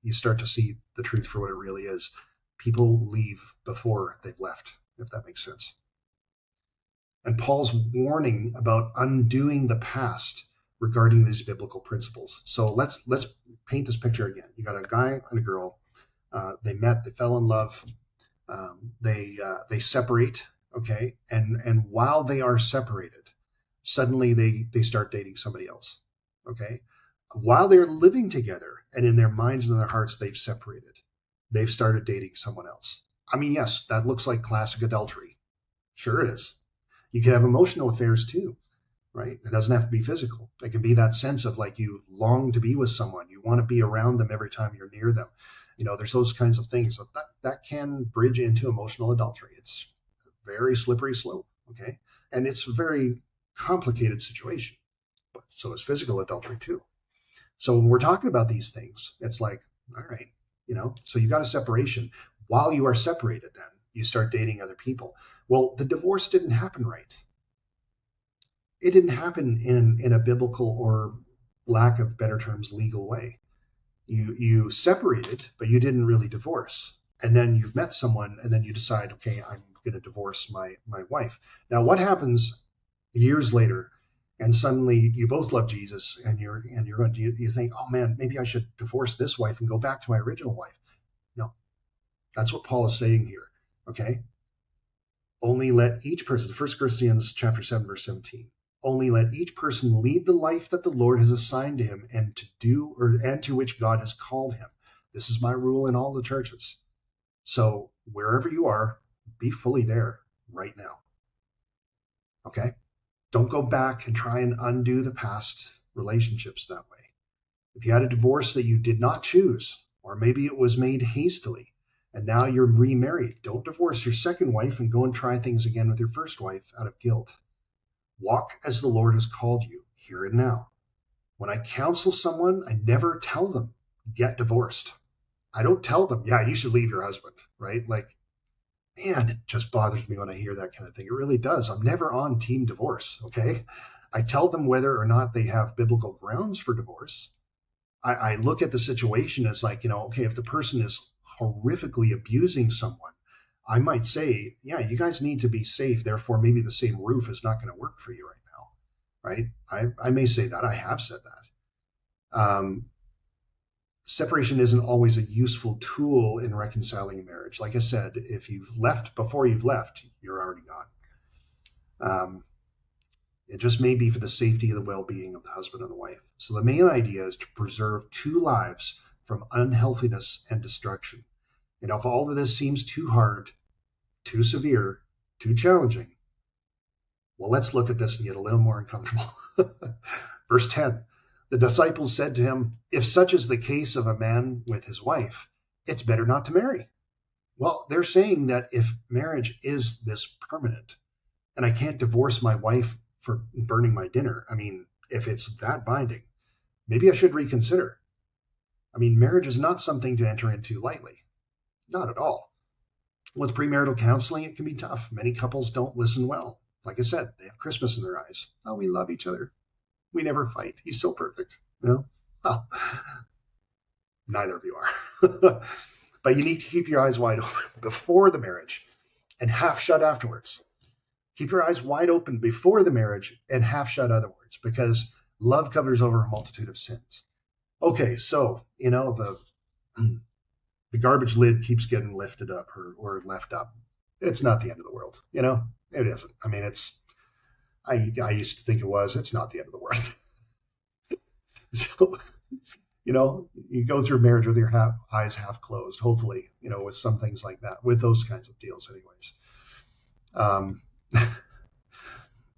you start to see the truth for what it really is. People leave before they've left, if that makes sense. And Paul's warning about undoing the past regarding these biblical principles. So let's paint this picture again. You got a guy and a girl. They met. They fell in love. They separate. Okay, and while they are separated, suddenly they start dating somebody else. Okay, while they're living together and in their minds and their hearts they've separated, they've started dating someone else. I mean, yes, that looks like classic adultery. Sure it is. You can have emotional affairs too, right? It doesn't have to be physical. It can be that sense of like you long to be with someone. You want to be around them every time you're near them. There's those kinds of things that can bridge into emotional adultery. It's a very slippery slope. okay? And it's a very complicated situation, but so is physical adultery too. So when we're talking about these things, it's like, all right, so you got a separation. While you are separated, then you start dating other people. Well, the divorce didn't happen right. It didn't happen in a biblical, or lack of better terms, legal way. You separated, but you didn't really divorce. And then you've met someone, and then you decide, okay, I'm going to divorce my wife. Now, what happens years later? And suddenly you both love Jesus, and you think, oh man, maybe I should divorce this wife and go back to my original wife. No, that's what Paul is saying here. Okay, only let each person. 1 Corinthians chapter 7, verse 17. Only let each person lead the life that the Lord has assigned to him, and to which God has called him. This is my rule in all the churches. So wherever you are, be fully there right now. Okay? Don't go back and try and undo the past relationships that way. If you had a divorce that you did not choose, or maybe it was made hastily, and now you're remarried, don't divorce your second wife and go and try things again with your first wife out of guilt. Walk as the Lord has called you, here and now. When I counsel someone, I never tell them, get divorced. I don't tell them, yeah, you should leave your husband, right? Like, man, it just bothers me when I hear that kind of thing. It really does. I'm never on team divorce, okay? I tell them whether or not they have biblical grounds for divorce. I look at the situation as like, okay, if the person is horrifically abusing someone, I might say, yeah, you guys need to be safe. Therefore, maybe the same roof is not going to work for you right now, right? I may say that. I have said that. Separation isn't always a useful tool in reconciling a marriage. Like I said, if you've left before you've left, you're already gone. It just may be for the safety and the well-being of the husband and the wife. So the main idea is to preserve two lives from unhealthiness and destruction. And if all of this seems too hard, too severe, too challenging, well, let's look at this and get a little more uncomfortable. Verse 10, the disciples said to him, if such is the case of a man with his wife, it's better not to marry. Well, they're saying that if marriage is this permanent, and I can't divorce my wife for burning my dinner, I mean, if it's that binding, maybe I should reconsider. I mean, marriage is not something to enter into lightly. Not at all. With premarital counseling, it can be tough. Many couples don't listen well. Like I said, they have Christmas in their eyes. Oh, we love each other. We never fight. He's so perfect. Well, neither of you are. But you need to keep your eyes wide open before the marriage and half shut afterwards. Keep your eyes wide open before the marriage and half shut otherwards, because love covers over a multitude of sins. Okay, so, the garbage lid keeps getting lifted up or left up. It's not the end of the world, It isn't. I mean, I used to think it was. It's not the end of the world. So, you go through marriage with your eyes half closed, hopefully, with some things like that, with those kinds of deals anyways.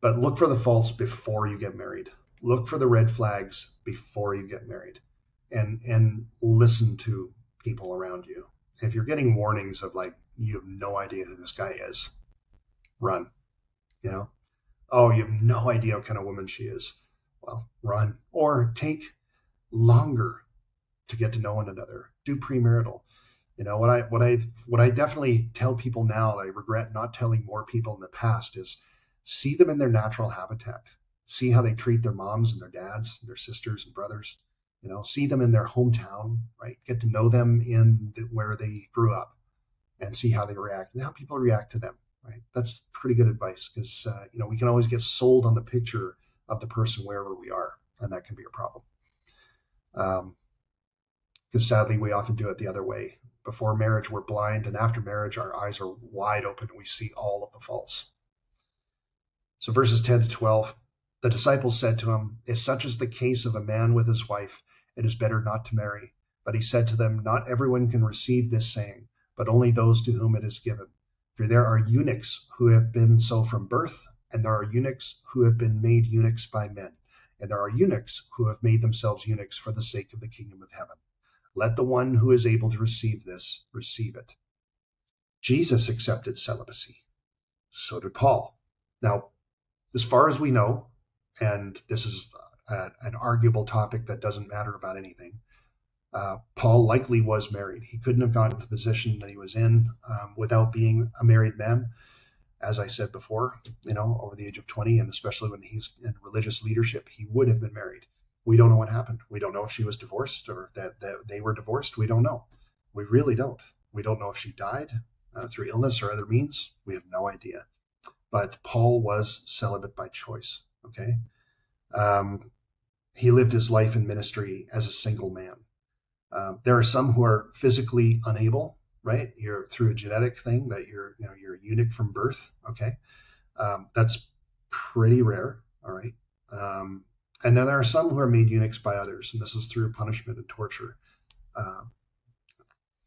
But look for the faults before you get married. Look for the red flags before you get married, and listen to people around you. If you're getting warnings of like, you have no idea who this guy is, run. Oh, you have no idea what kind of woman she is. Well, run. Or take longer to get to know one another. Do premarital. What I definitely tell people now that I regret not telling more people in the past is see them in their natural habitat. See how they treat their moms and their dads, and their sisters and brothers. See them in their hometown, right? Get to know them where they grew up, and see how they react and how people react to them, right? That's pretty good advice, because we can always get sold on the picture of the person wherever we are, and that can be a problem. Because sadly, we often do it the other way. Before marriage, we're blind, and after marriage, our eyes are wide open and we see all of the faults. So verses 10 to 12, the disciples said to him, if such is the case of a man with his wife, it is better not to marry. But he said to them, not everyone can receive this saying, but only those to whom it is given. For there are eunuchs who have been so from birth, and there are eunuchs who have been made eunuchs by men, and there are eunuchs who have made themselves eunuchs for the sake of the kingdom of heaven. Let the one who is able to receive this, receive it. Jesus accepted celibacy. So did Paul. Now, as far as we know, and this is an arguable topic that doesn't matter about anything, Paul likely was married. He couldn't have gotten to the position that he was in without being a married man. As I said before, over the age of 20, and especially when he's in religious leadership, he would have been married. We don't know what happened. We don't know if she was divorced or that they were divorced. We don't know. We really don't. We don't know if she died through illness or other means. We have no idea. But Paul was celibate by choice. Okay. He lived his life in ministry as a single man. There are some who are physically unable, right? You're through a genetic thing that you're a eunuch from birth. Okay. That's pretty rare. All right. And then there are some who are made eunuchs by others, and this is through punishment and torture.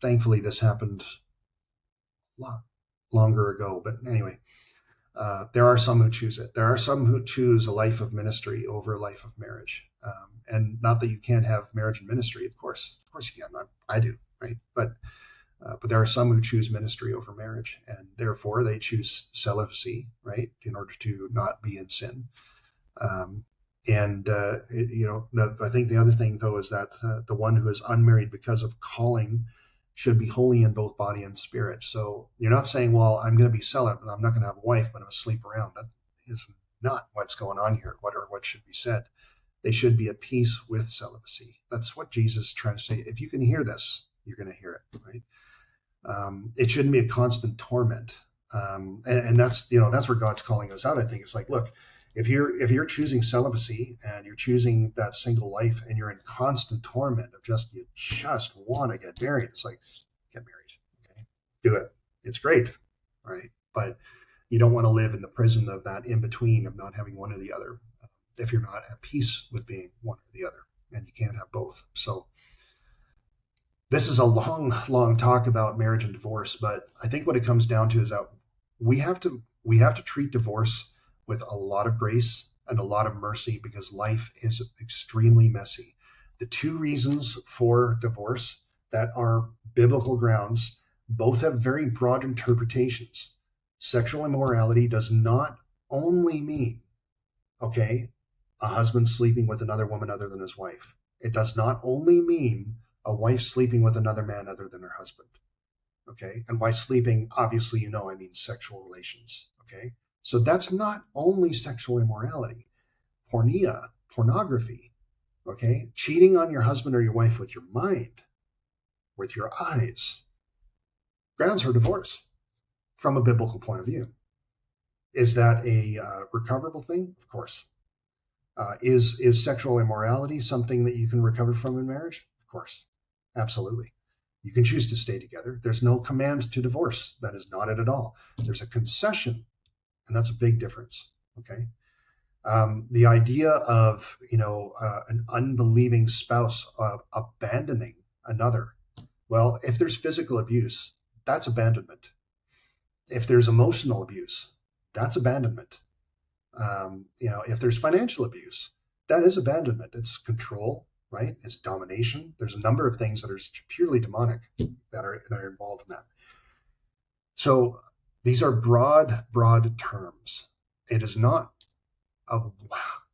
Thankfully, this happened a lot longer ago. But anyway, there are some who choose it. There are some who choose a life of ministry over a life of marriage. And not that you can't have marriage and ministry, of course you can. I do, right? But there are some who choose ministry over marriage, and therefore they choose celibacy, right, in order to not be in sin. I think the other thing, though, is that the one who is unmarried because of calling should be holy in both body and spirit. So you're not saying, well, I'm going to be celibate and I'm not going to have a wife, but I'm going to sleep around. That is not what's going on here. What should be said. They should be at peace with celibacy. That's what Jesus is trying to say. If you can hear this, you're going to hear it, right? It shouldn't be a constant torment. And that's where God's calling us out. I think it's like, look, if you're choosing celibacy and you're choosing that single life and you're in constant torment of you just want to get married, it's like, get married, okay? Do it. It's great, right? But you don't want to live in the prison of that in between of not having one or the other. If you're not at peace with being one or the other, and you can't have both. So this is a long talk about marriage and divorce, but I think what it comes down to is that we have to treat divorce with a lot of grace and a lot of mercy, because life is extremely messy. The two reasons for divorce that are biblical grounds both have very broad interpretations. Sexual immorality does not only mean, okay, a husband sleeping with another woman other than his wife. It does not only mean a wife sleeping with another man other than her husband. Okay. And by sleeping, obviously, I mean sexual relations. Okay. So that's not only sexual immorality. Pornography. Okay. Cheating on your husband or your wife with your mind, with your eyes. Grounds for divorce from a biblical point of view. Is that a recoverable thing? Of course. Is sexual immorality something that you can recover from in marriage? Of course. Absolutely. You can choose to stay together. There's no command to divorce. That is not it at all. There's a concession, and that's a big difference. Okay. The idea of, an unbelieving spouse abandoning another. Well, if there's physical abuse, that's abandonment. If there's emotional abuse, that's abandonment. If there's financial abuse, that is abandonment. It's control, right? It's domination. There's a number of things that are purely demonic that are involved in that. So these are broad terms. It is not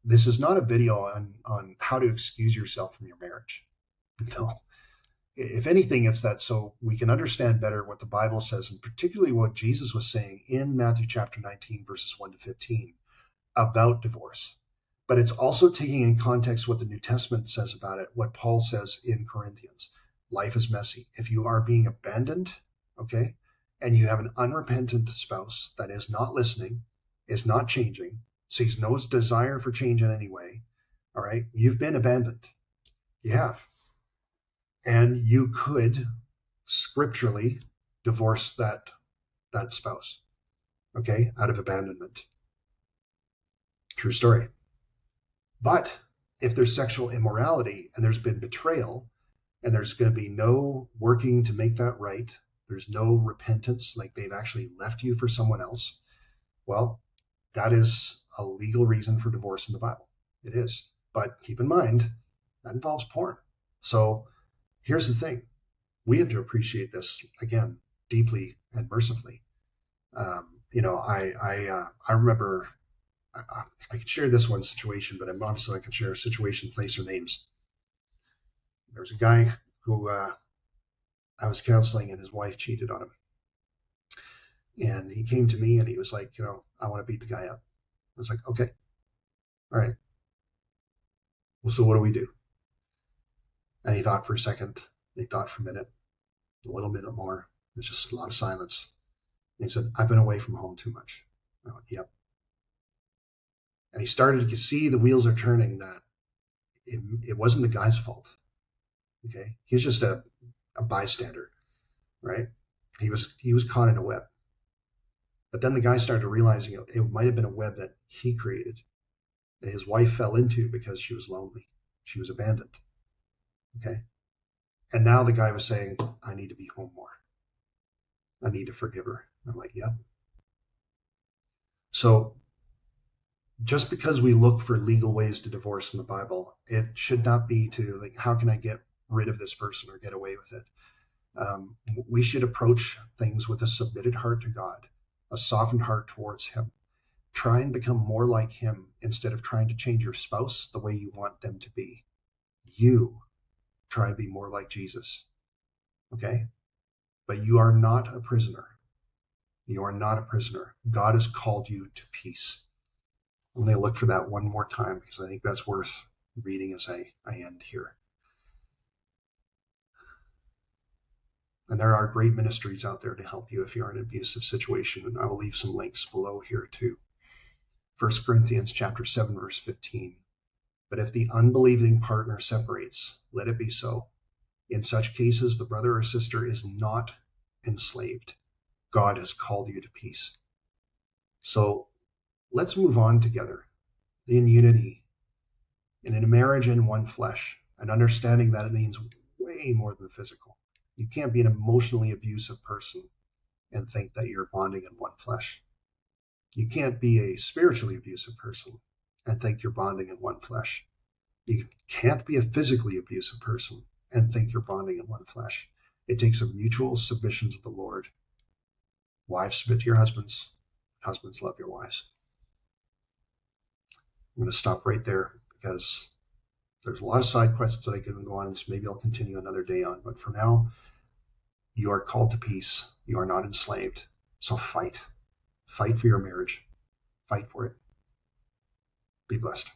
this is not a video on how to excuse yourself from your marriage. No. If anything, it's that so we can understand better what the Bible says, and particularly what Jesus was saying in Matthew chapter 19, verses 1 to 15. About divorce, but it's also taking in context what the New Testament says about it, what Paul says in Corinthians. Life is messy. If you are being abandoned, okay, and you have an unrepentant spouse that is not listening, is not changing, sees no desire for change in any way, all right, you've been abandoned. You have. And you could scripturally divorce that spouse, okay, out of abandonment. True story. But if there's sexual immorality and there's been betrayal and there's going to be no working to make that right, there's no repentance, like they've actually left you for someone else, well, that is a legal reason for divorce in the Bible. It is. But keep in mind, that involves porn. So here's the thing. We have to appreciate this, again, deeply and mercifully. I remember I could share this one situation, but I'm obviously not going to share a situation, place, or names. There was a guy who I was counseling, and his wife cheated on him. And he came to me and he was like, I want to beat the guy up. I was like, okay, all right. Well, so what do we do? And he thought for a second. He thought for a minute, a little minute more. There's just a lot of silence. And he said, I've been away from home too much. I went, yep. And he started to see the wheels are turning, that it wasn't the guy's fault. Okay. He was just a bystander, right? He was caught in a web. But then the guy started realizing it might have been a web that he created, that his wife fell into because she was lonely. She was abandoned. Okay. And now the guy was saying, I need to be home more. I need to forgive her. I'm like, yep. So just because we look for legal ways to divorce in the Bible, it should not be to like, how can I get rid of this person or get away with it? We should approach things with a submitted heart to God, a softened heart towards him. Try and become more like him instead of trying to change your spouse the way you want them to be. You try and be more like Jesus. Okay? But you are not a prisoner. You are not a prisoner. God has called you to peace. I'm going to look for that one more time because I think that's worth reading as I end here. And there are great ministries out there to help you if you're in an abusive situation. And I will leave some links below here too. 1 Corinthians chapter 7, verse 15. But if the unbelieving partner separates, let it be so. In such cases, the brother or sister is not enslaved. God has called you to peace. So let's move on together in unity and in a marriage in one flesh, and understanding that it means way more than physical. You can't be an emotionally abusive person and think that you're bonding in one flesh. You can't be a spiritually abusive person and think you're bonding in one flesh. You can't be a physically abusive person and think you're bonding in one flesh. It takes a mutual submission to the Lord. Wives, submit to your husbands. Husbands, love your wives. I'm going to stop right there because there's a lot of side questions that I could go on, and maybe I'll continue another day on. But for now, you are called to peace. You are not enslaved. So fight. Fight for your marriage. Fight for it. Be blessed.